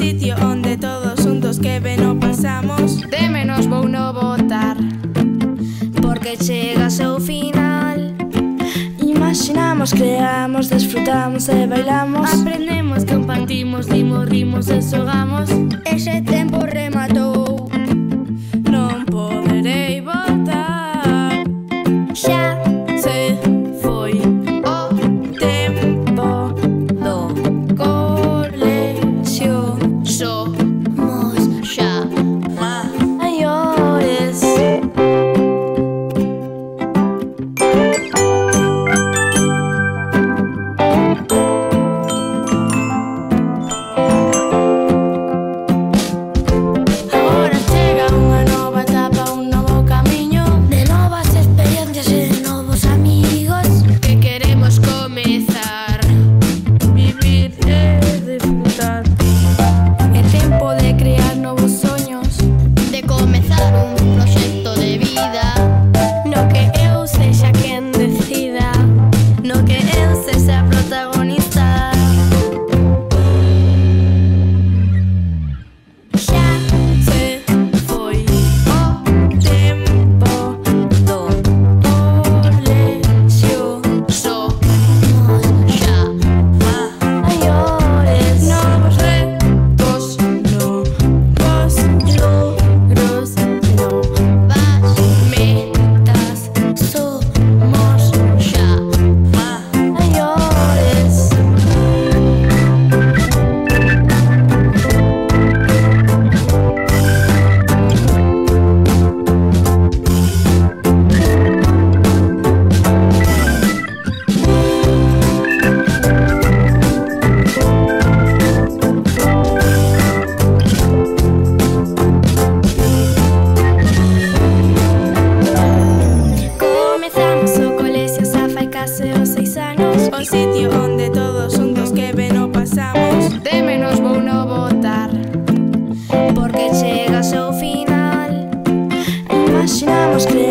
sitio onde todos xuntos que ben o pasamos. De menos vou no votar, porque chega ao seu final. Imaginamos, creamos, desfrutamos e bailamos. Aprendemos, compartimos, limos, rimos e xogamos. Ese tempo rematou, Non poderei voltar. xa Se foi o tempo do colexio. somos xa maiores. Agora chega unha nova etapa, un novo camiño, De novas experiencias e de novos amigos. que queremos comezar. vivir e disfrutar. É tempo de crear novos soños, De comezar un proxecto de vida. no que eu sexa quen decida, no que eu sexa protagonista. Xa Se foi o tempo do colexio. Somos xa maiores. Novos retos, novos logros, novas Metas somos xa. maiores. Comezamos o colexio xa fai case os 6 anos. o sitio onde todos xuntos que ben o pasamos. De menos vou no votar, Porque chega ao seu final. Imaginamos, creamos